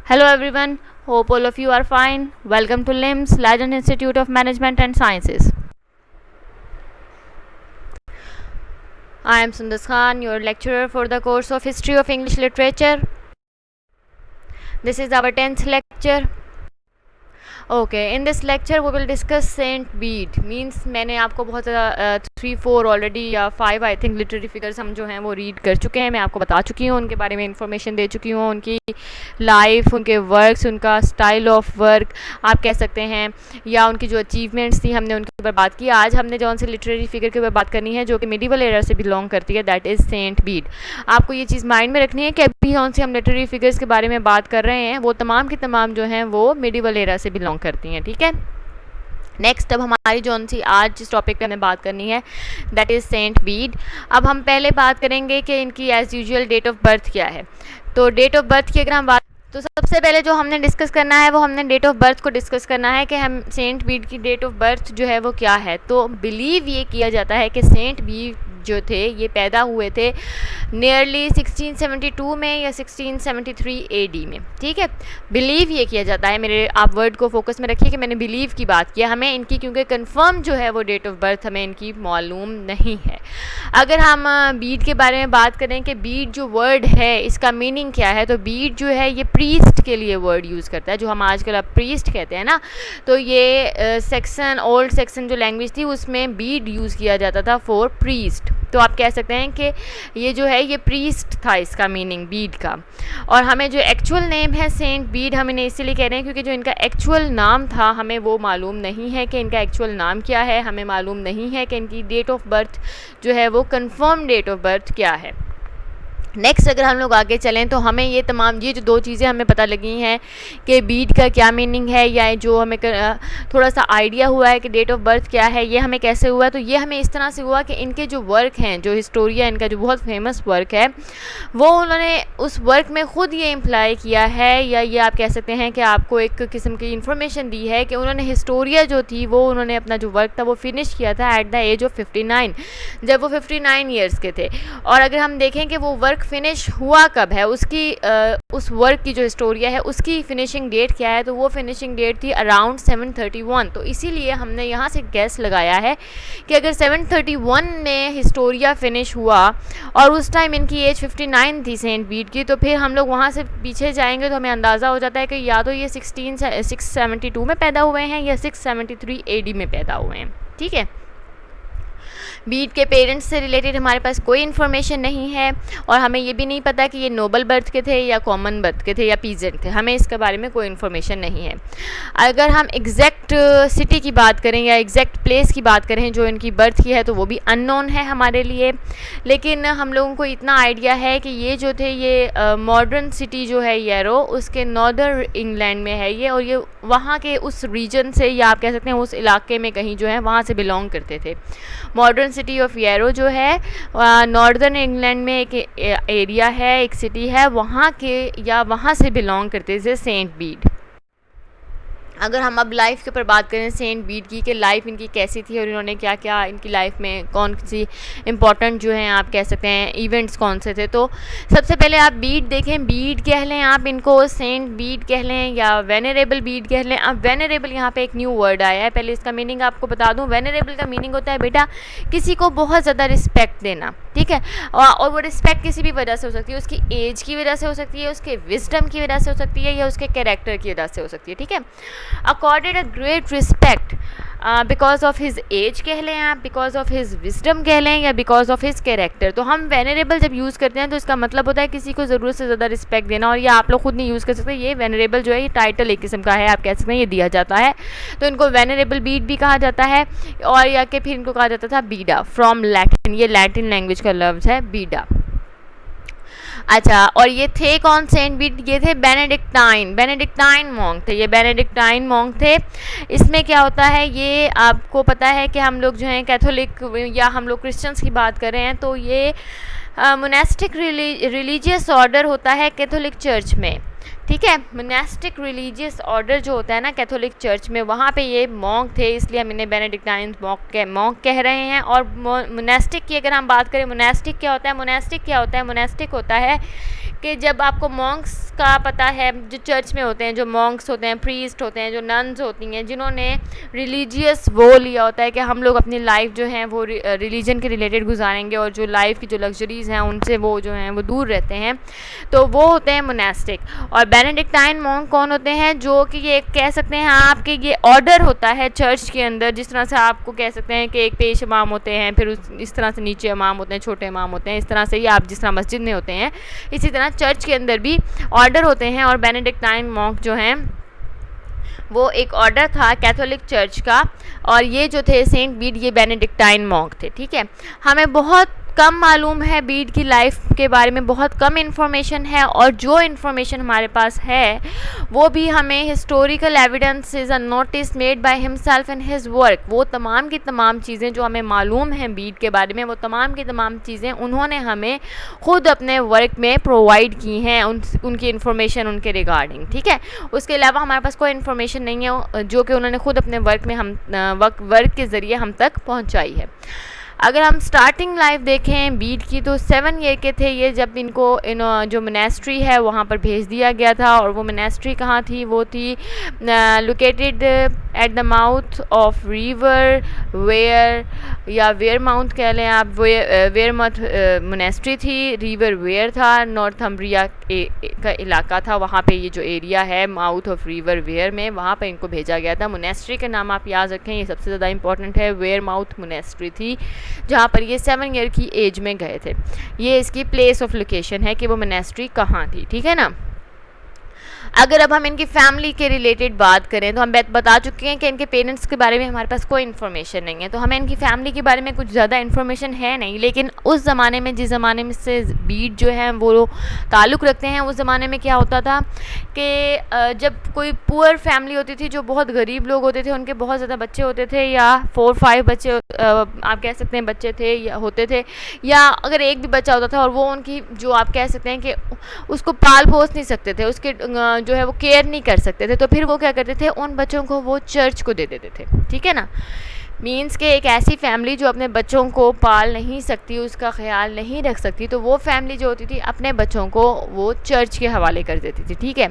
Hello everyone, hope all of you are fine. Welcome to LIMS, Leiden Institute of Management and Sciences. I am Sundas Khan, your lecturer for the course of History of English Literature. This is our 10th lecture. Okay, in this lecture we will discuss Saint Bede. Means मैंने आपको बहुत ज़्यादा 3-4 already या 5 I think literary figures हम जो हैं वो read कर चुके हैं. मैं आपको बता चुकी हूँ, उनके बारे में इंफॉर्मेशन दे चुकी हूँ, उनकी लाइफ, उनके वर्क्स, उनका स्टाइल ऑफ वर्क आप कह सकते हैं, या उनकी जो अचीवमेंट्स थी हमने उनके ऊपर बात की. आज हमने जो उनसे लिटरेरी फिगर के ऊपर बात करनी है जो कि मिडिवल एरा से बिलोंग करती है, दैट इज़ सेंट बीड. आपको ये चीज़ माइंड में रखनी है कि अभी कौन से हम लिटरेरी फिगर्स के बारे में बात कर रहे हैं वो तमाम की तमाम जो हैं वो मिडिवल एरा से बिलोंग करती हैं. ठीक है, नेक्स्ट अब हमारी जो सी आज जिस टॉपिक पे हमें बात करनी है दैट इज़ सेंट बीड. अब हम पहले बात करेंगे कि इनकी as usual date of birth क्या है. तो डेट ऑफ बर्थ की अगर हम बात, तो सबसे पहले जो हमने डिस्कस करना है वो हमने डेट ऑफ बर्थ को डिस्कस करना है कि हम सेंट बीड की डेट ऑफ बर्थ जो है वो क्या है. तो बिलीव ये किया जाता है कि सेंट बीड जो थे ये पैदा हुए थे नियरली 1672 में या 1673 एडी में. ठीक है, बिलीव ये किया जाता है. मेरे आप वर्ड को फोकस में रखिए कि मैंने बिलीव की बात किया. हमें इनकी क्योंकि कंफर्म जो है वो डेट ऑफ बर्थ हमें इनकी मालूम नहीं है. अगर हम बीड के बारे में बात करें कि बीड जो वर्ड है इसका मीनिंग क्या है, तो बीड जो है ये प्रीस्ट के लिए वर्ड यूज़ करता है, जो हम आजकल अब प्रीस्ट कहते हैं ना. तो ये सेक्शन, ओल्ड सेक्शन जो लैंग्वेज थी उसमें बीड यूज़ किया जाता था फॉर प्रीस्ट. तो आप कह सकते हैं कि ये जो है ये प्रीस्ट था, इसका मीनिंग बीड का. और हमें जो एक्चुअल नेम है सेंट बीड हम इन्हें इसीलिए कह रहे हैं क्योंकि जो इनका एक्चुअल नाम था हमें वो मालूम नहीं है कि इनका एक्चुअल नाम क्या है. हमें मालूम नहीं है कि इनकी डेट ऑफ बर्थ जो है वो कंफर्म डेट ऑफ बर्थ क्या है. नेक्स्ट अगर हम लोग आगे चलें तो हमें ये तमाम ये जो दो चीज़ें हमें पता लगी हैं कि बीड का क्या मीनिंग है, या जो हमें थोड़ा सा आइडिया हुआ है कि डेट ऑफ बर्थ क्या है, ये हमें कैसे हुआ. तो ये हमें इस तरह से हुआ कि इनके जो वर्क हैं, जो हिस्टोरिया इनका जो बहुत फेमस वर्क है वो उन्होंने उस वर्क में ख़ुद ये इम्प्लाई किया है, या ये आप कह सकते हैं कि आपको एक किस्म की इन्फॉर्मेशन दी है कि उन्होंने हिस्टोरिया जो थी वो उन्होंने अपना जो वर्क था वो फिनिश किया था एट द एज ऑफ 59, जब वो 59 ईयर्स के थे. और अगर हम देखें कि वो वर्क फिनिश हुआ कब है, उसकी उस वर्क की जो हिस्टोरिया है उसकी फिनिशिंग डेट क्या है, तो वो फिनिशिंग डेट थी अराउंड 731. तो इसीलिए हमने यहाँ से गैस लगाया है कि अगर 731 में हिस्टोरिया फिनिश हुआ और उस टाइम इनकी एज 59 थी सेंट बीड की, तो फिर हम लोग वहाँ से पीछे जाएंगे तो हमें अंदाज़ा हो जाता है कि या तो ये 672 में पैदा हुए हैं या 673 एडी में पैदा हुए हैं. ठीक है, बीड के पेरेंट्स से रिलेटेड हमारे पास कोई इन्फॉर्मेशन नहीं है और हमें ये भी नहीं पता कि ये नोबल बर्थ के थे या कॉमन बर्थ के थे या पीजेंट थे. हमें इसके बारे में कोई इन्फॉर्मेशन नहीं है. अगर हम एग्जैक्ट सिटी की बात करें या एग्जैक्ट प्लेस की बात करें जो इनकी बर्थ की है तो वो भी अननोन है हमारे लिए. लेकिन हम लोगों को इतना आइडिया है कि ये जो थे ये मॉडर्न सिटी जो है येरो उसके नॉर्दर्न इंग्लैंड में है ये, और ये वहाँ के उस रीजन से या आप कह सकते हैं उस इलाके में कहीं जो है वहाँ से बिलोंग करते थे. मॉडर्न सिटी ऑफ येरो जो है नॉर्दर्न इंग्लैंड में एक एरिया है, एक सिटी है, वहाँ के या वहाँ से बिलोंग करते थे सेंट बीड. अगर हम अब लाइफ के ऊपर बात करें सेंट बीड की कि लाइफ इनकी कैसी थी और इन्होंने क्या क्या इनकी लाइफ में कौन सी इंपॉर्टेंट जो हैं आप कह सकते हैं इवेंट्स कौन से थे. तो सबसे पहले आप बीड देखें, बीड कह लें आप इनको, सेंट बीड कह लें या वेनरेबल बीड कह लें. अब वेनरेबल यहाँ पे एक न्यू वर्ड आया है, पहले इसका मीनिंग आपको बता दूँ. वेनरेबल का मीनिंग होता है बेटा किसी को बहुत ज़्यादा रिस्पेक्ट देना. ठीक है, और वो रिस्पेक्ट किसी भी वजह से हो सकती है, उसकी एज की वजह से हो सकती है, उसके विजडम की वजह से हो सकती है, या उसके कैरेक्टर की वजह से हो सकती है. ठीक है, accorded a great respect because of his age कह लें आप, because of his wisdom कह लें, या because of his character. तो हम venerable जब यूज़ करते हैं तो इसका मतलब होता है किसी को ज़रूरत से ज़्यादा रिस्पेक्ट देना. और ये आप लोग खुद नहीं यूज़ कर सकते, ये venerable जो है ये टाइटल एक किस्म का है, आप कह सकते हैं ये दिया जाता है. तो इनको venerable बीड भी कहा जाता है, और या कि फिर इनको कहा जाता था बीडा फ्रॉम लैटिन. ये लैटिन लैंग्वेज का लफ्ज़ है बीडा. अच्छा, और ये थे कौन सेंट बीड? ये थे बेनेडिक्टाइन मॉन्क थे. ये बेनेडिक्टाइन मॉन्क थे. इसमें क्या होता है ये आपको पता है कि हम लोग जो हैं कैथोलिक या हम लोग क्रिश्चियंस की बात कर रहे हैं तो ये मोनास्टिक रिलीजियस ऑर्डर होता है कैथोलिक चर्च में. ठीक है, मोनास्टिक रिलीजियस ऑर्डर जो होता है ना कैथोलिक चर्च में, वहाँ पे ये मॉन्क थे, इसलिए हम इन्हें बेनेडिक्टाइन मॉन्क कह रहे हैं. और मोनास्टिक की अगर हम बात करें, मोनास्टिक क्या होता है? मोनास्टिक होता है कि जब आपको मॉन्क्स का पता है, जो चर्च में होते हैं, जो मॉन्क्स होते हैं, प्रीस्ट होते हैं, जो नन्स होती हैं, जिन्होंने रिलीजियस वो लिया होता है कि हम लोग अपनी लाइफ जो है वो रिलीजन के रिलेटेड गुजारेंगे और जो लाइफ की जो लग्जरीज़ हैं उनसे वो जो हैं वो दूर रहते हैं, तो वो होते हैं मोनास्टिक। और बेनेडिक्टाइन मॉन्क कौन होते हैं? जो कि ये कह सकते हैं आपके ये ऑर्डर होता है चर्च के अंदर, जिस तरह से आपको कह सकते हैं कि एक पेश इमाम होते हैं, फिर इस तरह से नीचे इमाम होते हैं, छोटे इमाम होते हैं, इस तरह से ही आप जिस तरह मस्जिद में होते हैं इसी तरह चर्च के अंदर भी ऑर्डर होते हैं। और बेनेडिक्टाइन मॉन्क जो हैं वो एक ऑर्डर था कैथोलिक चर्च का, और ये जो थे सेंट बीड, ये बेनेडिक्टाइन मॉन्क थे। ठीक है, हमें बहुत कम मालूम है बीड की लाइफ के बारे में, बहुत कम इन्फॉर्मेशन है, और जो इन्फॉर्मेशन हमारे पास है वो भी हमें historical evidences and notice made by himself in his work. वो तमाम की तमाम चीज़ें जो हमें मालूम हैं बीड के बारे में, वो तमाम की तमाम चीज़ें उन्होंने हमें खुद अपने वर्क में प्रोवाइड की हैं, उनकी इन्फॉर्मेशन उनके रिगार्डिंग। ठीक है, उसके अलावा हमारे पास कोई इन्फॉर्मेशन नहीं है जो कि उन्होंने खुद अपने वर्क में वर्क के ज़रिए हम तक पहुँचाई है। अगर हम स्टार्टिंग लाइफ देखें बीड की, तो 7 ईयर के थे ये जब इनको जो मोनेस्ट्री है वहाँ पर भेज दिया गया था। और वो मोनेस्ट्री कहाँ थी? वो थी located at the mouth of river Wear, या वेयर माउथ कह लें आप, वेयर माउथ मोनेस्ट्री थी, रिवर वेयर था, नॉर्थम्ब्रिया का इलाका था, वहाँ पे ये जो एरिया है माउथ ऑफ रिवर वेयर में, वहाँ पे इनको भेजा गया था। मोनेस्ट्री का नाम आप याद रखें, ये सबसे ज़्यादा इंपॉर्टेंट है। वेयर माउथ मोनेस्ट्री थी जहाँ पर ये 7 ईयर की एज में गए थे। ये इसकी प्लेस ऑफ लोकेशन है कि वो मोनेस्ट्री कहाँ थी। ठीक है ना। अगर अब हम इनकी फैमिली के रिलेटेड बात करें तो हम बता चुके हैं कि इनके पेरेंट्स के बारे में हमारे पास कोई इन्फॉर्मेशन नहीं है, तो हमें इनकी फैमिली के बारे में कुछ ज़्यादा इन्फॉर्मेशन है नहीं। लेकिन उस ज़माने में, जिस ज़माने में से बीड जो है वो ताल्लुक़ रखते हैं, उस ज़माने में क्या होता था कि जब कोई पुअर फैमिली होती थी, जो बहुत गरीब लोग होते थे, उनके बहुत ज़्यादा बच्चे होते थे, या 4-5 बच्चे आप कह सकते हैं बच्चे थे या होते थे, या अगर एक भी बच्चा होता था और वो उनकी जो आप कह सकते हैं कि उसको पाल पोस नहीं सकते थे, उसके जो है वो केयर नहीं कर सकते थे, तो फिर वो क्या करते थे, उन बच्चों को वो चर्च को दे देते थे। ठीक है ना। मीन्स के एक ऐसी फैमिली जो अपने बच्चों को पाल नहीं सकती, उसका ख्याल नहीं रख सकती, तो वो फैमिली जो होती थी अपने बच्चों को वो चर्च के हवाले कर देती थी। ठीक है,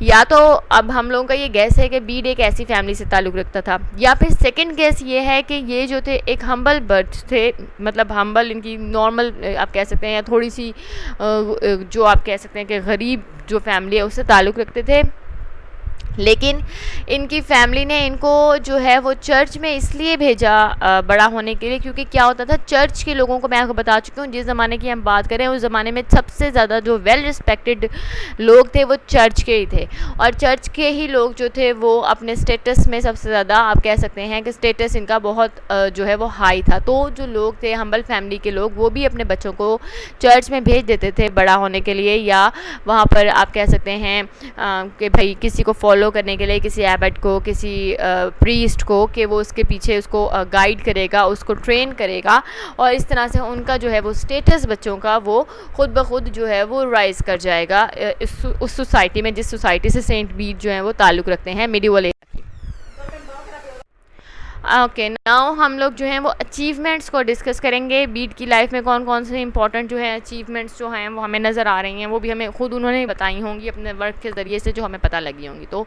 या तो अब हम लोगों का ये गैस है कि बीड एक ऐसी फैमिली से ताल्लुक़ रखता था, या फिर सेकंड गैस ये है कि ये जो थे एक हम्बल बर्थ थे, मतलब हम्बल इनकी नॉर्मल आप कह सकते हैं, या थोड़ी सी जो आप कह सकते हैं कि गरीब जो फैमिली है उससे ताल्लुक़ रखते थे। लेकिन इनकी फैमिली ने इनको जो है वो चर्च में इसलिए भेजा बड़ा होने के लिए, क्योंकि क्या होता था, चर्च के लोगों को मैं आपको बता चुकी हूँ, जिस ज़माने की हम बात करें उस ज़माने में सबसे ज़्यादा जो वेल रिस्पेक्टेड लोग थे वो चर्च के ही थे, और चर्च के ही लोग जो थे वो अपने स्टेटस में सबसे ज़्यादा आप कह सकते हैं कि स्टेटस इनका बहुत जो है वो हाई था। तो जो लोग थे हम्बल फैमिली के लोग, वो भी अपने बच्चों को चर्च में भेज देते थे बड़ा होने के लिए, या वहाँ पर आप कह सकते हैं कि भाई किसी को फॉलो करने के लिए, किसी एबट को, किसी प्रीस्ट को, कि वो उसके पीछे उसको गाइड करेगा, उसको ट्रेन करेगा, और इस तरह से उनका जो है वो स्टेटस बच्चों का वो खुद ब खुद जो है वो राइज कर जाएगा उस सोसाइटी में, जिस सोसाइटी से सेंट बीड जो है वो ताल्लुक़ रखते हैं, मिडिवल। ओके, नाउ हम लोग जो हैं वो अचीवमेंट्स को डिस्कस करेंगे। बीड की लाइफ में कौन कौन से इंपॉर्टेंट जो है अचीवमेंट्स जो हैं वो हमें नज़र आ रही हैं, वो भी हमें खुद उन्होंने बताई होंगी अपने वर्क के ज़रिए से, जो हमें पता लगी होंगी। तो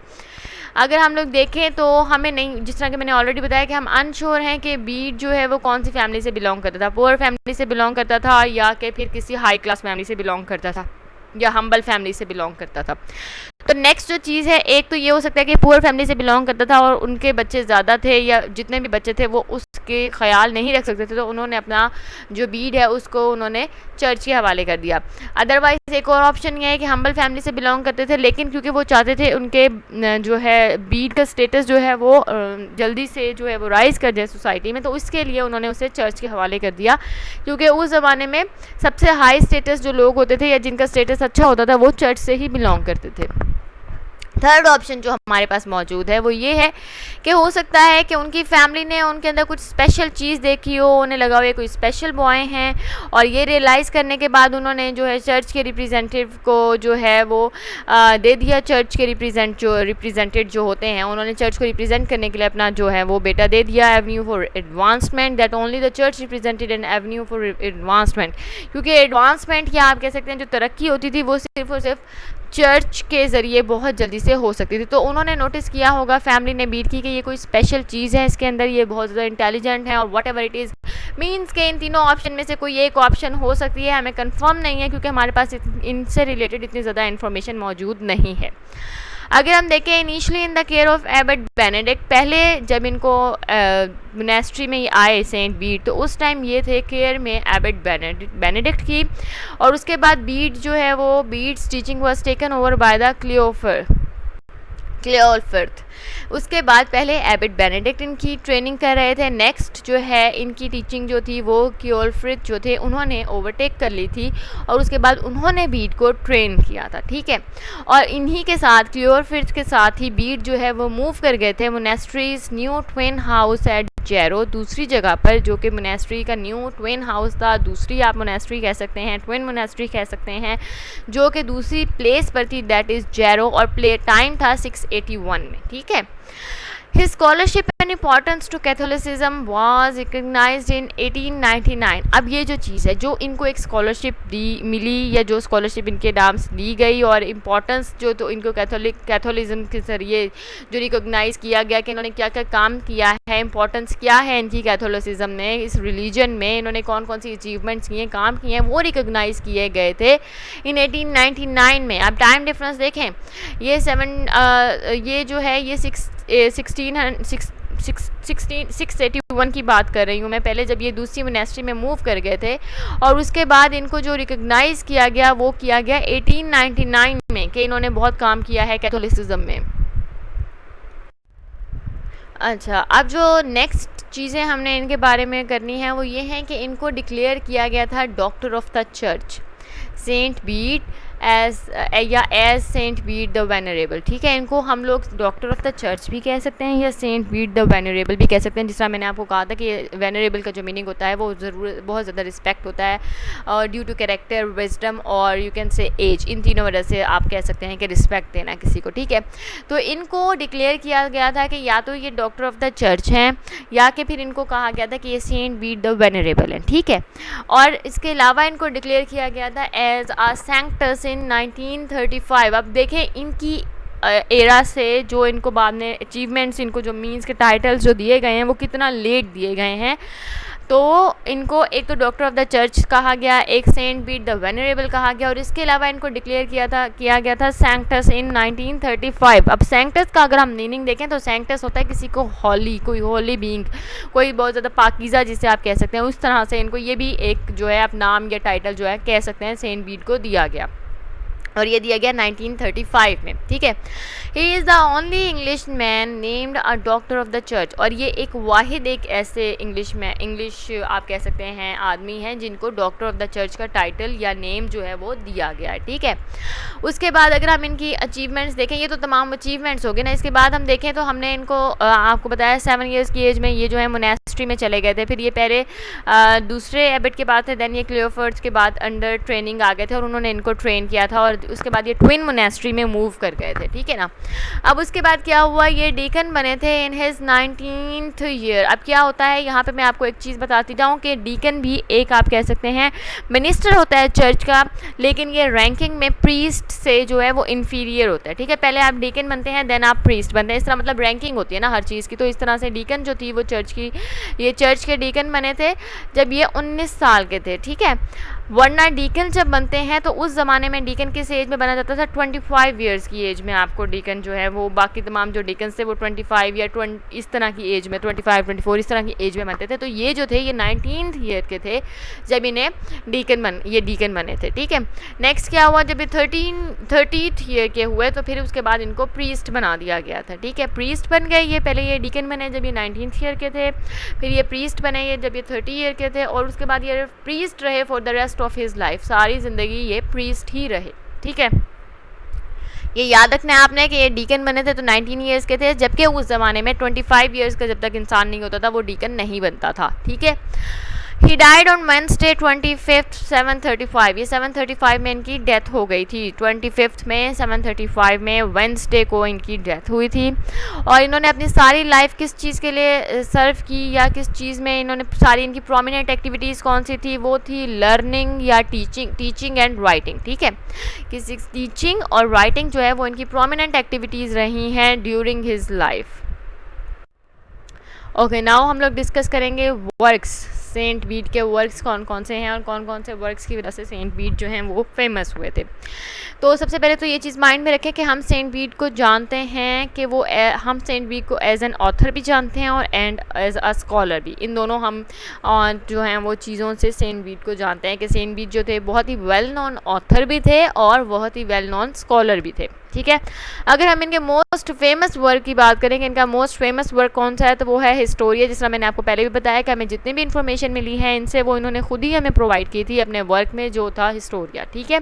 अगर हम लोग देखें तो हमें नहीं, जिस तरह कि मैंने ऑलरेडी बताया कि हम अनश्योर हैं कि बीड जो है वो कौन सी फैमिली से बिलोंग करता था, पुअर फैमिली से बिलोंग करता था, या कि फिर किसी हाई क्लास फैमिली से बिलोंग करता था, या हम्बल फैमिली से बिलोंग करता था। तो नेक्स्ट जो चीज़ है, एक तो ये हो सकता है कि पुअर फैमिली से बिलोंग करता था और उनके बच्चे ज़्यादा थे, या जितने भी बच्चे थे वो उसके ख्याल नहीं रख सकते थे, तो उन्होंने अपना जो बीड है उसको उन्होंने चर्च के हवाले कर दिया। अदरवाइज़ एक और ऑप्शन ये है कि हम्बल फैमिली से बिलोंग करते थे, लेकिन क्योंकि वो चाहते थे उनके जो है बीड का स्टेटस जो है वो जल्दी से जो है वो राइज़ कर जाए सोसाइटी में, तो इसके लिए उन्होंने उसे चर्च के हवाले कर दिया, क्योंकि उस ज़माने में सबसे हाई स्टेटस जो लोग होते थे या जिनका स्टेटस अच्छा होता था वो चर्च से ही बिलोंग करते थे। थर्ड ऑप्शन जो हमारे पास मौजूद है वो ये है कि हो सकता है कि उनकी फैमिली ने उनके अंदर कुछ स्पेशल चीज़ देखी हो, उन्हें लगा हुआ कोई स्पेशल बॉय हैं, और ये रियलाइज़ करने के बाद उन्होंने जो है चर्च के रिप्रेजेंटेटिव को जो है वो दे दिया। चर्च के रिप्रेजेंटेड जो होते हैं उन्होंने चर्च को रिप्रेजेंट करने के लिए अपना जो है वो बेटा दे दिया। Avenue for advancement, that only the church represented N Avenue for advancement, क्योंकि एडवांसमेंट या आप कह सकते हैं जो तरक्की होती थी वो सिर्फ और सिर्फ चर्च के ज़रिए बहुत जल्दी से हो सकती थी। तो उन्होंने नोटिस किया होगा, फैमिली ने बीट की कि ये कोई स्पेशल चीज़ है इसके अंदर, ये बहुत ज़्यादा इंटेलिजेंट है, और what ever it is means के इन तीनों ऑप्शन में से कोई एक ऑप्शन हो सकती है। हमें कंफर्म नहीं है क्योंकि हमारे पास इनसे रिलेटेड इतनी ज़्यादा इन्फॉर्मेशन मौजूद नहीं है। अगर हम देखें initially in the care of Abbott Benedict, पहले जब इनको मोनेस्ट्री में आए सेंट बीट, तो उस टाइम ये थे केयर में एबट बेनेडिक्ट की, और उसके बाद बीट जो है वो Bede's teaching was taken over by the Ceolfrith. उसके बाद पहले एबट बेनेडिक्ट इनकी ट्रेनिंग कर रहे थे, नेक्स्ट जो है इनकी टीचिंग जो थी वो क्लियोल्फर्थ जो थे उन्होंने ओवरटेक कर ली थी, और उसके बाद उन्होंने बीट को ट्रेन किया था, ठीक है। और इन्हीं के साथ क्लियोल्फर्थ के साथ ही बीट जो है वो मूव कर गए थे monasteries new twin house at Jarrow, दूसरी जगह पर, जो कि मोनेस्ट्री का न्यू ट्विन हाउस था, दूसरी आप मोनेस्ट्री कह सकते हैं, ट्विन मोनेस्ट्री कह सकते हैं, जो कि दूसरी प्लेस पर थी, दैट इज़ जैरो, और प्ले टाइम था 681 में, ठीक है। His scholarship and importance to Catholicism was recognized in 1899। अब ये जो चीज़ है, जो इनको एक स्कॉलरशिप मिली या जो स्कॉलरशिप इनके नाम से दी गई, और इम्पोर्टेंस जो तो इनको कैथोलिज्म के जरिए जो रिकॉग्नाइज़ किया गया कि इन्होंने क्या क्या काम किया है, इम्पोर्टेंस क्या है इनकी कैथोलिसिज्म में, इस रिलीजन में इन्होंने कौन कौन सी अचीवमेंट्स किए, काम किए हैं, वो रिकॉग्नाइज़ किए गए थे इन 1899 में। अब टाइम डिफरेंस देखें, ये जो है ये 681 की बात कर रही हूँ मैं, पहले जब ये दूसरी मोनेस्ट्री में मूव कर गए थे, और उसके बाद इनको जो रिकॉग्नाइज़ किया गया वो किया गया 1899 में कि इन्होंने बहुत काम किया है कैथोलिसिज्म में। अच्छा, अब जो नेक्स्ट चीज़ें हमने इनके बारे में करनी है वो ये है कि इनको डिक्लेयर किया गया था doctor of the church saint Bede as saint Bede the venerable, ठीक है। इनको हम लोग डॉक्टर ऑफ द चर्च भी कह सकते हैं या सेंट बीट द वेनरेबल भी कह सकते हैं। जिस तरह मैंने आपको कहा था कि वेनरेबल का जो मीनिंग होता है वो ज़रूर बहुत ज़्यादा रिस्पेक्ट होता है, और ड्यू टू कैरेक्टर, विजडम और यू कैन से एज, इन तीनों वजह से आप कह सकते हैं कि रिस्पेक्ट देना किसी को, ठीक है। तो इनको डिक्लेयर किया गया था कि या तो ये डॉक्टर ऑफ द चर्च हैं, या कि फिर इनको कहा गया था कि ये सेंट बीट द वेनरेबल हैं, ठीक है। और इसके अलावा इनको डिक्लेयर किया गया था एज आ सैंक्टस इन 1935। अब देखें इनकी एरा से जो इनको बाद में अचीवमेंट्स, इनको जो मीन्स के टाइटल्स जो दिए गए हैं वो कितना लेट दिए गए हैं। तो इनको एक तो डॉक्टर ऑफ द चर्च कहा गया, एक सेंट बीट द वेनरेबल कहा गया, और इसके अलावा इनको डिक्लेयर किया गया था सैंक्टस इन 1935। अब सैंक्टस का अगर हम मीनिंग देखें तो सैंक्टस होता है किसी को हॉली, कोई हॉली बीइंग, कोई बहुत ज़्यादा पाकीज़ा जिसे आप कह सकते हैं, उस तरह से इनको ये भी एक जो है आप नाम या टाइटल जो है कह सकते हैं सेंट बीट को दिया गया, और ये दिया गया 1935 में, ठीक है। ही is the only English man named a doctor of the church, और ये एक वाहिद एक ऐसे इंग्लिश आप कह सकते हैं आदमी हैं जिनको डॉक्टर ऑफ द चर्च का टाइटल या नेम जो है वो दिया गया है, ठीक है। उसके बाद अगर हम इनकी अचीवमेंट्स देखें, ये तो तमाम अचीवमेंट्स हो गए ना, इसके बाद हम देखें तो हमने इनको आपको बताया 7 ईयर्स की एज में ये जो है मोनेस्ट्री में चले गए थे, फिर ये पहले दूसरे एबट के बाद थे, देन ये क्लियोफर्ट्स के बाद अंडर ट्रेनिंग आ गए थे और उन्होंने इनको ट्रेन किया था, और उसके बाद ये ट्विन मोनेस्ट्री में मूव कर गए थे, ठीक है ना। अब उसके बाद क्या हुआ, ये डीकन बने थे इन हिज 19th ईयर। अब क्या होता है यहाँ पे मैं आपको एक चीज़ बताती जाऊँ कि डीकन भी एक आप कह सकते हैं मिनिस्टर होता है चर्च का, लेकिन ये रैंकिंग में प्रीस्ट से जो है वो इन्फीरियर होता है, ठीक है। पहले आप डीकन बनते हैं, देन आप प्रीस्ट बनते हैं, इस तरह मतलब रैंकिंग होती है ना हर चीज़ की। तो इस तरह से डीकन जो थी वो चर्च के डीकन बने थे जब ये 19 साल के थे, ठीक है। वरना डीकन जब बनते हैं तो उस ज़माने में डीकन किस एज में बना जाता था, 25 ईयर्स की एज में आपको डीकन जो है वो, बाकी तमाम जो डीकन थे वो 25 या 20 इस तरह की एज में, 25, 24 इस तरह की एज में बनते थे। तो ये जो थे ये 19th ईयर के थे जब इन्हें डीकन बने थे, ठीक है। नेक्स्ट क्या हुआ, जब ये 30th ईयर के हुए तो फिर उसके बाद इनको प्रीस्ट बना दिया गया था, ठीक है। प्रीस्ट बन गए ये, पहले ये डीकन बने जब ये 19th ईयर के थे, फिर ये प्रीस्ट बने ये जब ये 30 ईयर के थे, और उसके बाद ये प्रीस्ट रहे for the rest of his life, सारी ज़िंदगी ये प्रीस्ट ही रहे, ठीक है। ये याद रखना है आपने कि ये डीकन बने थे तो 19 ईयर्स के थे, जबकि उस ज़माने में 25 ईयर्स का जब तक इंसान नहीं होता था वो डीकन नहीं बनता था, ठीक है। ही डाइड ऑन वेंसडे 25 7:35, ये 7:35 में इनकी डेथ हो गई थी। 25 में 7:35 में वेंसडे को इनकी डेथ हुई थी। और इन्होंने अपनी सारी लाइफ किस चीज़ के लिए सर्व की या किस चीज़ में इन्होंने सारी इनकी प्रोमिनेंट एक्टिविटीज़ कौन सी थी, वो थी लर्निंग या टीचिंग एंड राइटिंग, ठीक है। किसी टीचिंग और राइटिंग जो है वो इनकी प्रोमिनेंट एक्टिविटीज़ रही हैं during his life. Okay, now हम लोग डिस्कस करेंगे वर्क्स। सेंट बीड के वर्क्स कौन कौन से हैं और कौन कौन से वर्क्स की वजह से सेंट बीड जो हैं वो फेमस हुए थे। तो सबसे पहले तो ये चीज़ माइंड में रखें कि हम सेंट बीड को जानते हैं कि वो हम सेंट बीड को एज एन ऑथर भी जानते हैं और एंड एज अ स्कॉलर भी। इन दोनों हम जो हैं वो चीज़ों से सेंट बीड को जानते हैं कि सेंट बीड जो थे बहुत ही वेल नोन ऑथर भी थे और बहुत ही वेल नोन स्कॉलर भी थे, ठीक है। अगर हम इनके मोस्ट फेमस वर्क की बात करें कि इनका मोस्ट फेमस वर्क कौन सा है, तो वो है हिस्टोरिया। जिस तरह मैंने आपको पहले भी बताया कि हमें जितनी भी इन्फॉर्मेशन मिली है इनसे वो इन्होंने खुद ही हमें प्रोवाइड की थी अपने वर्क में जो था हिस्टोरिया, ठीक है।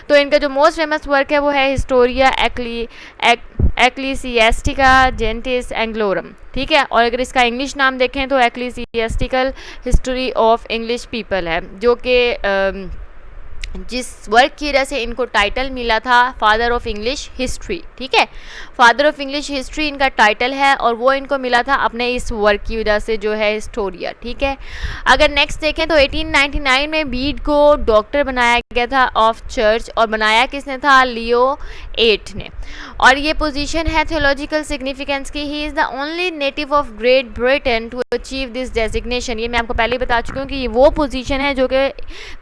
तो इनका जो मोस्ट फेमस वर्क है वो है हिस्टोरिया एक्लीसियास्टिका जेंटिस एंग्लोरम, ठीक है। और अगर इसका इंग्लिश नाम देखें तो एक्लीसियास्टिकल हिस्ट्री ऑफ इंग्लिश पीपल है, जो कि जिस वर्क की वजह से इनको टाइटल मिला था फादर ऑफ इंग्लिश हिस्ट्री, ठीक है। फादर ऑफ इंग्लिश हिस्ट्री इनका टाइटल है और वो इनको मिला था अपने इस वर्क की वजह से जो है हिस्टोरिया, ठीक है। अगर नेक्स्ट देखें तो 1899 में बीड को डॉक्टर बनाया गया था ऑफ चर्च, और बनाया किसने था, लियो 8 ने। और ये पोजीशन है थियोलॉजिकल सिग्निफिकेंस की। He is the only native of great Britain to achieve this designation. ये मैं आपको पहले बता चुकी हूँ कि ये वो पोजीशन है जो कि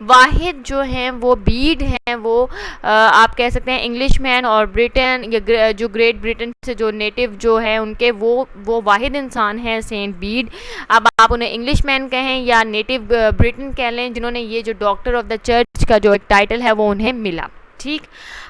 वाहिद जो हैं वो बीड हैं, वो आप कह सकते हैं इंग्लिश मैन और ब्रिटेन या जो ग्रेट ब्रिटेन से जो नेटिव जो है उनके वो वाहिद इंसान हैं सेंट बीड। अब आप उन्हें इंग्लिश मैन कहें या नेटिव ब्रिटेन कह लें, जिन्होंने ये जो डॉक्टर ऑफ द चर्च का जो एक टाइटल है वो उन्हें मिला, ठीक।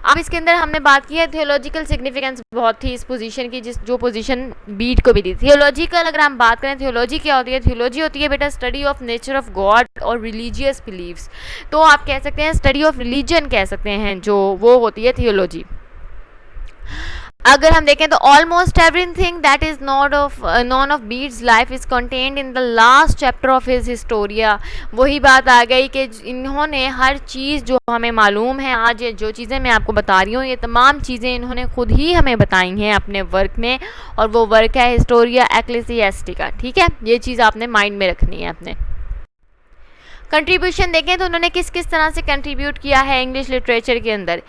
अब इसके अंदर हमने बात की है थियोलॉजिकल सिग्निफिकेंस बहुत थी इस पोजीशन की, जो पोजीशन बीड को भी दी। थियोलॉजिकल अगर हम बात करें, थियोलॉजी क्या होती है, थियोलॉजी होती है बेटा study of nature of God और रिलीजियस बिलीव्स। तो आप कह सकते हैं स्टडी ऑफ रिलीजन कह सकते हैं, जो वो होती है थियोलॉजी। अगर हम देखें तो almost everything that is none of beads life is contained in the last chapter of his Historia. वही बात आ गई कि इन्होंने हर चीज़ जो हमें मालूम है आज, जो चीज़ें मैं आपको बता रही हूँ ये तमाम चीज़ें इन्होंने खुद ही हमें बताई हैं अपने वर्क में, और वो वर्क है हिस्टोरिया एक्लेसियास्टिका, ठीक है। ये चीज़ आपने माइंड में रखनी है अपने। कंट्रीब्यूशन देखें तो उन्होंने किस किस तरह से कंट्रीब्यूट किया है इंग्लिश लिटरेचर के अंदर।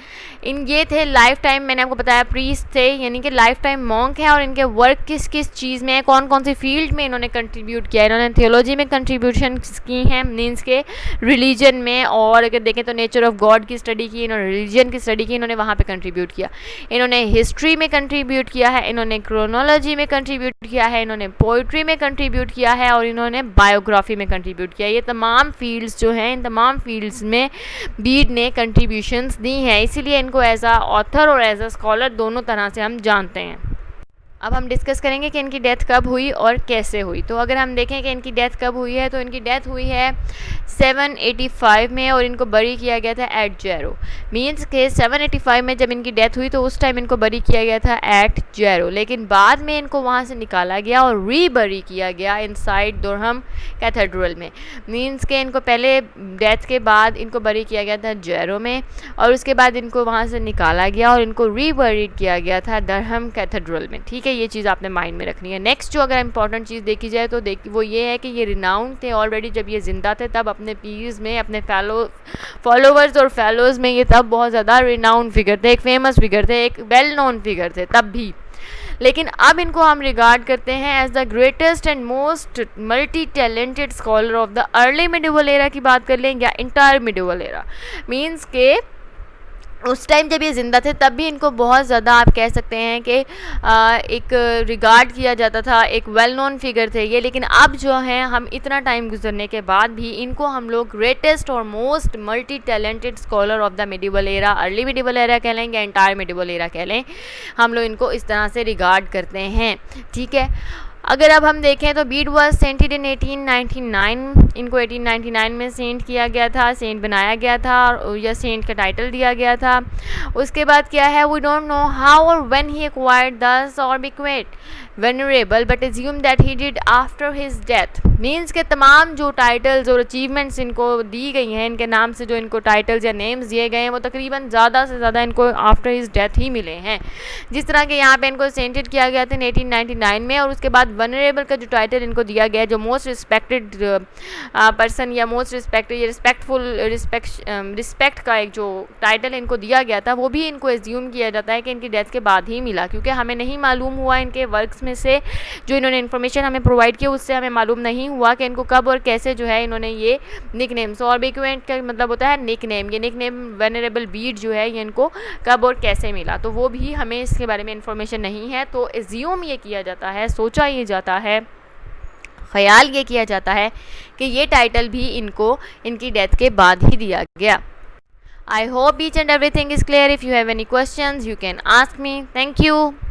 ये थे लाइफ टाइम, मैंने आपको बताया प्रीस्ट थे, यानी कि लाइफ टाइम मॉन्क है। और इनके वर्क किस किस चीज़ में, कौन कौन सी फील्ड में इन्होंने कंट्रीब्यूट किया है। इन्होंने थियोलॉजी में कंट्रीब्यूशन की हैं, मीन्स के रिलीजन में, और अगर देखें तो नेचर ऑफ गॉड की स्टडी की, इन्होंने रिलीजन की स्टडी की, इन्होंने वहाँ पर कंट्रीब्यूट किया। इन्होंने हिस्ट्री में कंट्रीब्यूट किया है, इन्होंने क्रोनोलॉजी में कंट्रीब्यूट किया है, इन्होंने पोइट्री में कंट्रीब्यूट किया है, और इन्होंने बायोग्राफी में कंट्रीब्यूट किया। ये तमाम फील्ड्स जो हैं, इन तमाम फील्ड्स में बीड ने कंट्रीब्यूशंस दी हैं, इसीलिए इनको एज अ ऑथर और एज अ स्कॉलर दोनों तरह से हम जानते हैं। अब हम डिस्कस करेंगे कि इनकी डेथ कब हुई और कैसे हुई। तो अगर हम देखें कि इनकी डेथ कब हुई है, तो इनकी डेथ हुई है 785 में, और इनको बरी किया गया था एट जेरो। मीन्स के 785 में जब इनकी डेथ हुई तो उस टाइम इनको बरी किया गया था एट जेरो, लेकिन बाद में इनको वहाँ से निकाला गया और रीबरी किया गया इनसाइड दुरहम कैथेड्रल में। मीन्स के इनको पहले डेथ के बाद इनको बरी किया गया था जेरो में, और उसके बाद इनको वहाँ से निकाला गया और इनको रीबरीड किया गया था दुरहम कैथेड्रल में, ठीक है। ये चीज़ आपने माइंड में रखनी है। नेक्स्ट जो अगर इंपॉर्टेंट चीज़ देखी जाए तो वो ये है कि ये रिनाउंड थे ऑलरेडी, जब ये जिंदा थे तब अपने पीर्स में, अपने फॉलोवर्स और फेलोज़ में ये तब बहुत ज़्यादा रिनाउंड फिगर थे, एक फेमस फिगर थे, एक वेल नोन फिगर थे तब भी। लेकिन अब इनको हम रिगार्ड करते हैं as the greatest and most multi talented scholar of the early medieval era की बात कर लें या इंटायर मिडिवल एरा। मीन्स के उस टाइम जब ये ज़िंदा थे तब भी इनको बहुत ज़्यादा आप कह सकते हैं कि एक रिगार्ड किया जाता था, एक वेल नोन फिगर थे ये। लेकिन अब जो है हम इतना टाइम गुजरने के बाद भी इनको हम लोग ग्रेटेस्ट और most multi talented scholar of the medieval era, early medieval era कह लें या इंटायर मिडिवल एरा कह लें, हम लोग इनको इस तरह से रिगार्ड करते हैं, ठीक है। अगर अब हम देखें तो बीड वॉज सेंटेड इन 1899, इनको 1899 में सेंट किया गया था, सेंट बनाया गया था और या सेंट का टाइटल दिया गया था। उसके बाद क्या है, वी डोंट नो हाउ और व्हेन ही एक्वायर्ड दस और बिक्वेट venerable but assume that he did after his death. Means के तमाम जो टाइटल्स और अचीवमेंट्स इनको दी गई हैं, इनके नाम से जो इनको टाइटल्स या नेम्स दिए गए हैं, वो तकरीबन ज़्यादा से ज़्यादा इनको आफ्टर हिज डेथ ही मिले हैं। जिस तरह के यहाँ पे इनको सेंटेड किया गया था 1899 में, और उसके बाद वनरेबल का जो टाइटल इनको दिया गया, जो मोस्ट रिस्पेक्टेड पर्सन या मोस्ट रिस्पेक्टेड या रिस्पेक्टफुल रिस्पेक्ट का एक जो टाइटल इनको दिया गया था, वो भी इनको एज्यूम किया जाता है कि इनकी डेथ के बाद ही मिला, क्योंकि हमें नहीं मालूम हुआ इनके वर्क्स में से जो इन्होंने इन्फॉर्मेशन हमें प्रोवाइड की, उससे हमें मालूम नहीं हुआ कि इनको कब और कैसे जो है इन्होंने ये निक नेम, सो ऑर्बिक्वेंट का मतलब होता है निक नेम, ये निक नेम वेनरेबल बीड जो है ये इनको कब और कैसे मिला, तो वो भी हमें इसके बारे में इन्फॉर्मेशन नहीं है। तो एज्यूम ये किया जाता है, सोचा ये जाता है, ख्याल ये किया जाता है कि ये टाइटल भी इनको इनकी डेथ के बाद ही दिया गया। I hope each and everything is clear. If you have any questions, you can ask me. Thank you.